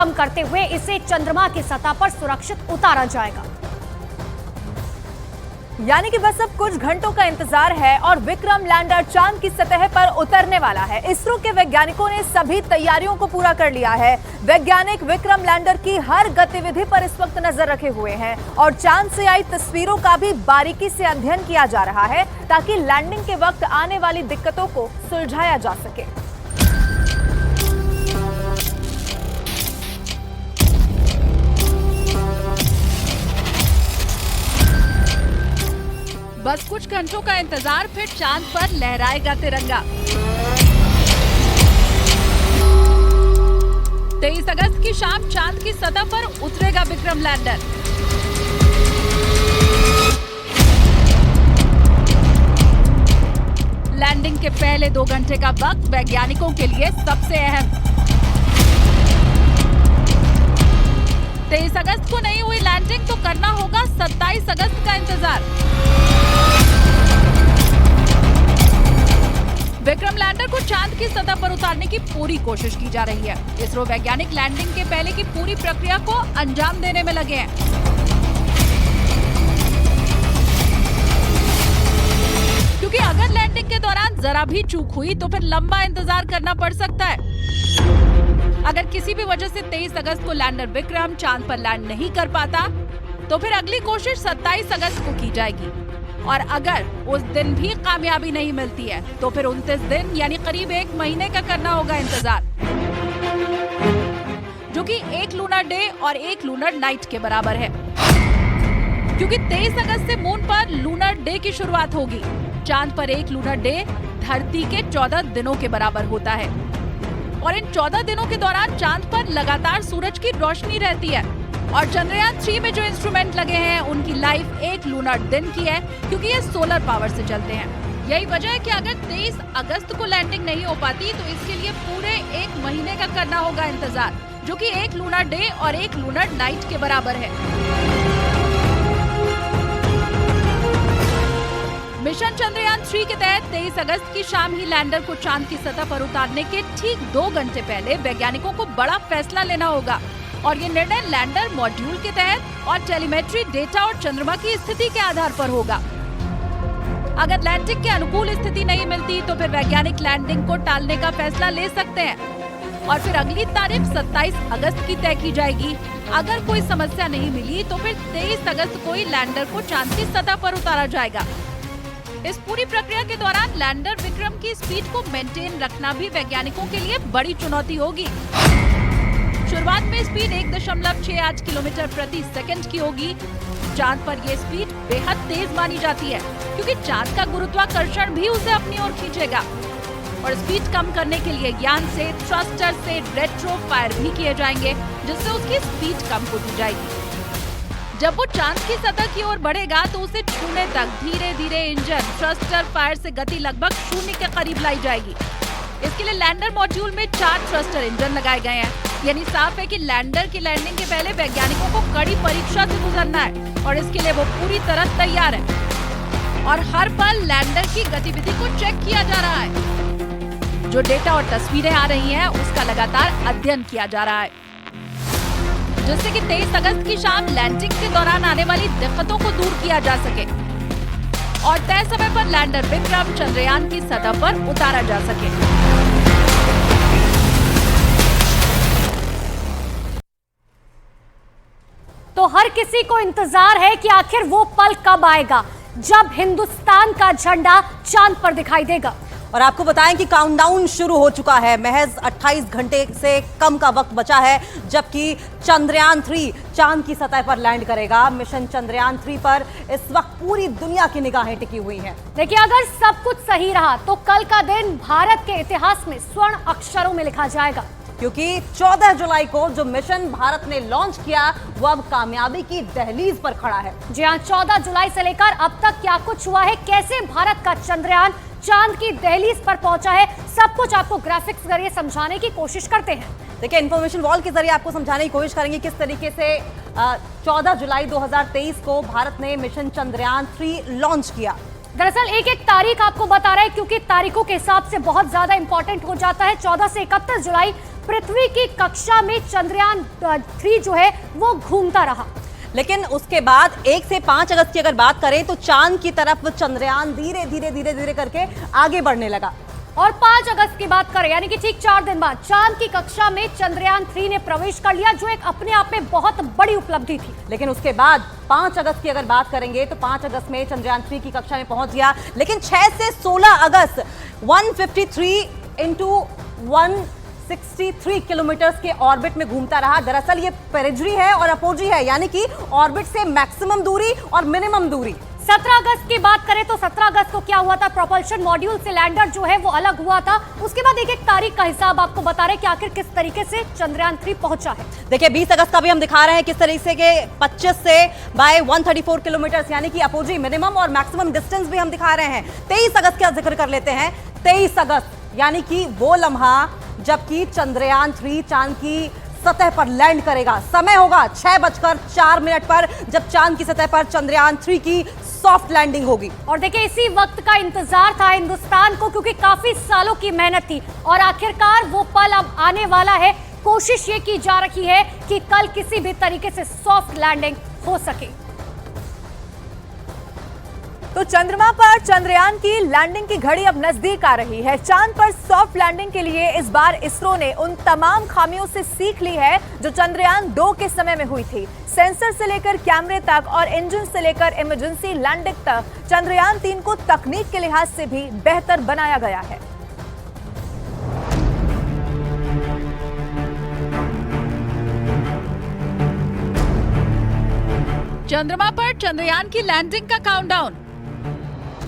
कम करते हुए इसे चंद्रमा की सतह पर सुरक्षित उतारा जाएगा। यानी कि बस अब कुछ घंटों का इंतजार है और विक्रम लैंडर चांद की सतह पर उतरने वाला है। इसरो के वैज्ञानिकों ने सभी तैयारियों को पूरा कर लिया है। वैज्ञानिक विक्रम लैंडर की हर गतिविधि पर इस वक्त नजर रखे हुए हैं और चांद से आई तस्वीरों का भी बारीकी से अध्ययन किया जा रहा है ताकि लैंडिंग के वक्त आने वाली दिक्कतों को सुलझाया जा सके। बस कुछ घंटों का इंतजार, फिर चांद पर लहराएगा तिरंगा। 23 अगस्त की शाम चांद की सतह पर उतरेगा विक्रम लैंडर। लैंडिंग के पहले 2 घंटे का वक्त वैज्ञानिकों के लिए सबसे अहम। 23 अगस्त को नहीं हुई लैंडिंग तो करना होगा 27 अगस्त का इंतजार। विक्रम लैंडर को चांद की सतह पर उतारने की पूरी कोशिश की जा रही है। इसरो वैज्ञानिक लैंडिंग के पहले की पूरी प्रक्रिया को अंजाम देने में लगे हैं। क्योंकि अगर लैंडिंग के दौरान जरा भी चूक हुई तो फिर लंबा इंतजार करना पड़ सकता है। अगर किसी भी वजह से 23 अगस्त को लैंडर विक्रम चांद पर लैंड नहीं कर पाता तो फिर अगली कोशिश 27 अगस्त को की जाएगी और अगर उस दिन भी कामयाबी नहीं मिलती है तो फिर 29 दिन यानी करीब 1 महीने का करना होगा इंतजार, जो कि 1 लूनर डे और 1 लूनर नाइट के बराबर है। क्योंकि 23 अगस्त से मून पर लूनर डे की शुरुआत होगी। चांद पर 1 लूनर डे धरती के 14 दिनों के बराबर होता है और इन 14 दिनों के दौरान चांद पर लगातार सूरज की रोशनी रहती है। और चंद्रयान 3 में जो इंस्ट्रूमेंट लगे हैं उनकी लाइफ 1 लूनर दिन की है, क्योंकि ये सोलर पावर से चलते हैं। यही वजह है कि अगर 23 अगस्त को लैंडिंग नहीं हो पाती तो इसके लिए पूरे 1 महीने का करना होगा इंतजार, जो कि 1 लूनर डे और 1 लूनर नाइट के बराबर है। मिशन चंद्रयान 3 के तहत 23 अगस्त की शाम ही लैंडर को चांद की सतह पर उतारने के ठीक 2 घंटे पहले वैज्ञानिकों को बड़ा फैसला लेना होगा और ये निर्णय लैंडर मॉड्यूल के तहत और टेलीमेट्री डेटा और चंद्रमा की स्थिति के आधार पर होगा। अगर लैंडिंग के अनुकूल स्थिति नहीं मिलती तो फिर वैज्ञानिक लैंडिंग को टालने का फैसला ले सकते हैं और फिर अगली तारीख 27 अगस्त की तय की जाएगी। अगर कोई समस्या नहीं मिली तो फिर 23 अगस्त को ही लैंडर को चांद की सतह पर उतारा जाएगा। इस पूरी प्रक्रिया के दौरान लैंडर विक्रम की स्पीड को मेंटेन रखना भी वैज्ञानिकों के लिए बड़ी चुनौती होगी। शुरुआत में स्पीड 1.68 किलोमीटर प्रति सेकंड की होगी। चांद पर यह स्पीड बेहद तेज मानी जाती है क्योंकि चांद का गुरुत्वाकर्षण भी उसे अपनी ओर खींचेगा और स्पीड कम करने के लिए यान से थ्रस्टर से रेट्रो फायर भी किए जाएंगे, जिससे उसकी स्पीड कम होती जाएगी। जब वो चांद की सतह की ओर बढ़ेगा तो उसे छूने तक धीरे धीरे इंजन थ्रस्टर फायर से गति लगभग 0 के करीब लाई जाएगी। इसके लिए लैंडर मॉड्यूल में 4 थ्रस्टर इंजन लगाए गए हैं। यानी साफ है कि लैंडर की लैंडिंग के पहले वैज्ञानिकों को कड़ी परीक्षा से गुजरना है और इसके लिए वो पूरी तरह तैयार है और हर पल लैंडर की गतिविधि को चेक किया जा रहा है। जो डेटा और तस्वीरें आ रही हैं उसका लगातार अध्ययन किया जा रहा है, जिससे कि 23 अगस्त की शाम लैंडिंग के दौरान आने वाली दिक्कतों को दूर किया जा सके और तय समय पर लैंडर विक्रम चंद्रयान की सतह पर उतारा जा सके। तो हर किसी को इंतजार है कि आखिर वो पल कब आएगा जब हिंदुस्तान का झंडा चांद पर दिखाई देगा। और आपको बताएं कि काउंटडाउन शुरू हो चुका है। महज 28 घंटे से कम का वक्त बचा है जबकि चंद्रयान 3 चांद की सतह पर लैंड करेगा। मिशन चंद्रयान 3 पर इस वक्त पूरी दुनिया की निगाहें टिकी हुई हैं। देखिए, अगर सब कुछ सही रहा तो कल का दिन भारत के इतिहास में स्वर्ण अक्षरों में लिखा जाएगा, क्योंकि 14 जुलाई को जो मिशन भारत ने लॉन्च किया वो अब कामयाबी की दहलीज पर खड़ा है। जी हाँ, 14 जुलाई से लेकर अब तक क्या कुछ हुआ है, कैसे भारत का चंद्रयान चांद की दहलीज पर पहुंचा है, सब कुछ आपको ग्राफिक्स के जरिए समझाने की कोशिश करते हैं। देखिए, इंफॉर्मेशन वॉल के जरिए आपको समझाने की कोशिश करेंगे किस तरीके से 14 जुलाई 2023 को भारत ने मिशन चंद्रयान 3 लॉन्च किया। दरअसल एक एक तारीख आपको बता रहा है क्योंकि तारीखों के हिसाब से बहुत ज्यादा इंपॉर्टेंट हो जाता है। 14 से 31 जुलाई पृथ्वी की कक्षा में चंद्रयान 3 जो है वो घूमता रहा। लेकिन उसके बाद 1 से 5 अगस्त की अगर बात करें तो चांद की तरफ चंद्रयान धीरे धीरे करके आगे बढ़ने लगा। और 5 अगस्त की बात करें यानी कि ठीक 4 दिन बाद चांद की कक्षा में चंद्रयान 3 ने प्रवेश कर लिया, जो एक अपने आप में बहुत बड़ी उपलब्धि थी। लेकिन उसके बाद 5 अगस्त की अगर बात करेंगे तो 5 अगस्त में चंद्रयान 3 की कक्षा में पहुंच गया। लेकिन 6 से 16 अगस्त 153 into 163 किलोमीटर के ऑर्बिट में घूमता रहा। दरअसल ये पेरिजेरी है और अपोजी है, यानी कि ऑर्बिट से मैक्सिमम दूरी और मिनिमम दूरी। 17 अगस्त की बात करें तो 17 अगस्त को क्या हुआ था, प्रोपल्शन मॉड्यूल से लैंडर जो है वो अलग हुआ था। उसके बाद एक तारीख का हिसाब आपको बता रहे कि आखिर किस तरीके से चंद्रयान 3 पहुंचा है। देखिए 20 अगस्त का भी हम दिखा रहे हैं किस तरीके के 25 से बाय 134 किलोमीटर यानी कि अपोजी मिनिमम और मैक्सिमम डिस्टेंस भी हम दिखा रहे हैं। 23 अगस्त का जिक्र कर लेते हैं। 23 अगस्त यानी कि वो लम्हा जबकि चंद्रयान 3 चांद की सतह पर लैंड करेगा। समय होगा 6:04 पर जब चांद की सतह पर चंद्रयान 3 की सॉफ्ट लैंडिंग होगी। और देखिए इसी वक्त का इंतजार था हिंदुस्तान को, क्योंकि काफी सालों की मेहनत थी और आखिरकार वो पल अब आने वाला है। कोशिश ये की जा रही है कि कल किसी भी तरीके से सॉफ्ट लैंडिंग हो सके। तो चंद्रमा पर चंद्रयान की लैंडिंग की घड़ी अब नजदीक आ रही है। चांद पर सॉफ्ट लैंडिंग के लिए इस बार इसरो ने उन तमाम खामियों से सीख ली है जो चंद्रयान 2 के समय में हुई थी। सेंसर से लेकर कैमरे तक और इंजन से लेकर इमरजेंसी लैंडिंग तक चंद्रयान 3 को तकनीक के लिहाज से भी बेहतर बनाया गया है। चंद्रमा पर चंद्रयान की लैंडिंग का काउंटडाउन,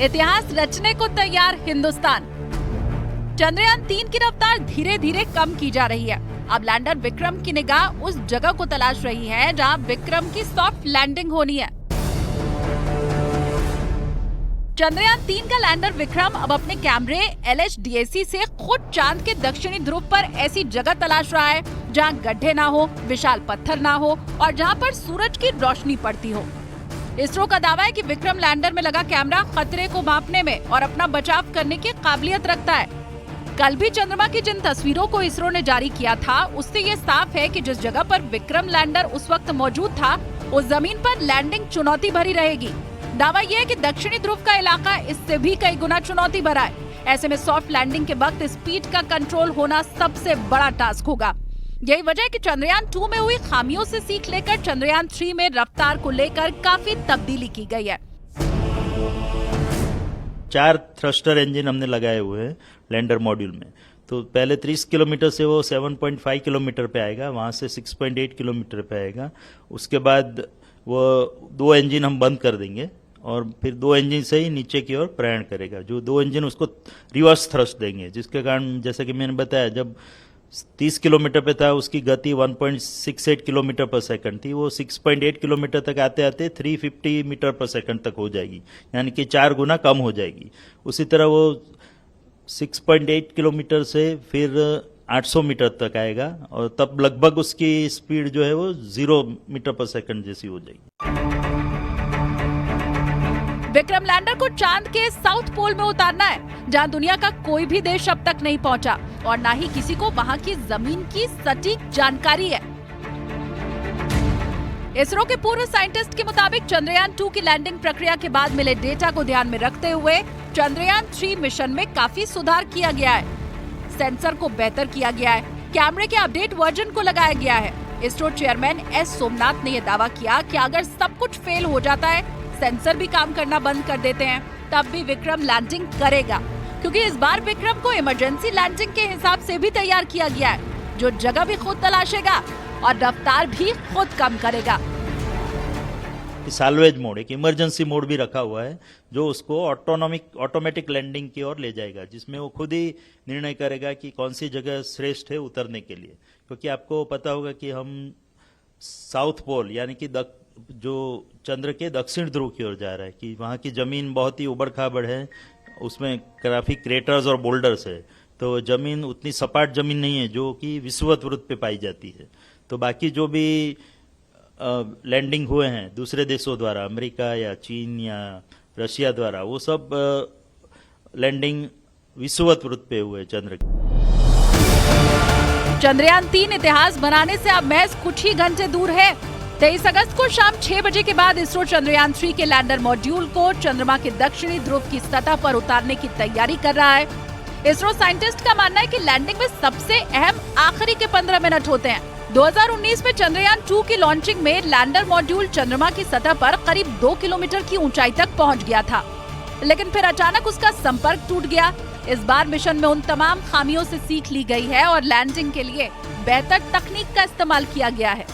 इतिहास रचने को तैयार हिंदुस्तान। चंद्रयान 3 की रफ्तार धीरे धीरे कम की जा रही है। अब लैंडर विक्रम की निगाह उस जगह को तलाश रही है जहां विक्रम की सॉफ्ट लैंडिंग होनी है। चंद्रयान 3 का लैंडर विक्रम अब अपने कैमरे LHDAC से खुद चांद के दक्षिणी ध्रुव पर ऐसी जगह तलाश रहा है जहां गड्ढे ना हो, विशाल पत्थर ना हो और जहां पर सूरज की रोशनी पड़ती हो। इसरो का दावा है कि विक्रम लैंडर में लगा कैमरा खतरे को मापने में और अपना बचाव करने की काबिलियत रखता है। कल भी चंद्रमा की जिन तस्वीरों को इसरो ने जारी किया था उससे ये साफ है कि जिस जगह पर विक्रम लैंडर उस वक्त मौजूद था उस जमीन पर लैंडिंग चुनौती भरी रहेगी। दावा यह है कि दक्षिणी ध्रुव का इलाका इससे भी कई गुना चुनौती भरा है। ऐसे में सॉफ्ट लैंडिंग के वक्त स्पीड का कंट्रोल होना सबसे बड़ा टास्क होगा। यही वजह है कि चंद्रयान 2 में हुई खामियों से सीख लेकर चंद्रयान 3 में रफ्तार को लेकर काफी तब्दीली की गई है। 4 थ्रस्टर इंजन हमने लगाए हुए हैं लैंडर मॉड्यूल में। तो पहले 30 किलोमीटर से वो 7.5 किलोमीटर पे आएगा, वहाँ से 6.8 किलोमीटर पे आएगा। उसके बाद वो 2 इंजन हम बंद कर देंगे और फिर 2 इंजन से ही नीचे की ओर प्रयाण करेगा। जो 2 इंजन उसको रिवर्स थ्रस्ट देंगे, जिसके कारण जैसा कि मैंने बताया जब 30 किलोमीटर पे था उसकी गति 1.68 किलोमीटर पर सेकंड थी, वो 6.8 किलोमीटर तक आते आते 350 मीटर पर सेकंड तक हो जाएगी, यानी कि 4 गुना कम हो जाएगी। उसी तरह वो 6.8 किलोमीटर से फिर 800 मीटर तक आएगा और तब लगभग उसकी स्पीड जो है वो 0 मीटर पर सेकंड जैसी हो जाएगी। विक्रम लैंडर को चांद के साउथ पोल में उतारना है जहां दुनिया का कोई भी देश अब तक नहीं पहुंचा और ना ही किसी को वहां की जमीन की सटीक जानकारी है। इसरो के पूर्व साइंटिस्ट के मुताबिक चंद्रयान 2 की लैंडिंग प्रक्रिया के बाद मिले डेटा को ध्यान में रखते हुए चंद्रयान 3 मिशन में काफी सुधार किया गया है। सेंसर को बेहतर किया गया है, कैमरे के अपडेट वर्जन को लगाया गया है। इसरो चेयरमैन S सोमनाथ ने यह दावा किया कि अगर सब कुछ फेल हो जाता है, सेंसर भी काम करना बंद कर देते हैं, तब भी विक्रम लैंडिंग करेगा, क्योंकि इस बार विक्रम को इमरजेंसी लैंडिंग के हिसाब से भी तैयार किया गया है, जो जगह भी खुद तलाशेगा और रफ्तार भी खुद कम करेगा। साल्वेज मोड, एक इमरजेंसी मोड भी रखा हुआ है जो उसको ऑटोमेटिक लैंडिंग की ओर ले जाएगा, जिसमें वो खुद ही निर्णय करेगा कि कौन सी जगह श्रेष्ठ है उतरने के लिए। क्योंकि आपको पता होगा कि हम साउथ पोल यानी कि जो चंद्र के दक्षिण ध्रुव की ओर जा रहा है, कि वहाँ की जमीन बहुत ही उबड़ खाबड़ है, उसमें काफी क्रेटर्स और बोल्डर्स है, तो जमीन उतनी सपाट जमीन नहीं है जो कि विषुवत पे पाई जाती है। तो बाकी जो भी लैंडिंग हुए हैं दूसरे देशों द्वारा, अमेरिका या चीन या रशिया द्वारा, वो सब लैंडिंग विषुवत पे हुए चंद्र के। चंद्रयान 3 इतिहास बनाने से अब महज कुछ ही घंटे दूर है। 23 अगस्त को शाम 6 बजे के बाद इसरो चंद्रयान 3 के लैंडर मॉड्यूल को चंद्रमा के दक्षिणी ध्रुव की सतह पर उतारने की तैयारी कर रहा है। इसरो साइंटिस्ट का मानना है कि लैंडिंग में सबसे अहम आखिरी के 15 मिनट होते हैं। 2019 में चंद्रयान 2 की लॉन्चिंग में लैंडर मॉड्यूल चंद्रमा की सतह पर करीब 2 किलोमीटर की ऊंचाई तक पहुंच गया था, लेकिन फिर अचानक उसका संपर्क टूट गया। इस बार मिशन में उन तमाम खामियों से सीख ली गई है और लैंडिंग के लिए बेहतर तकनीक का इस्तेमाल किया गया है।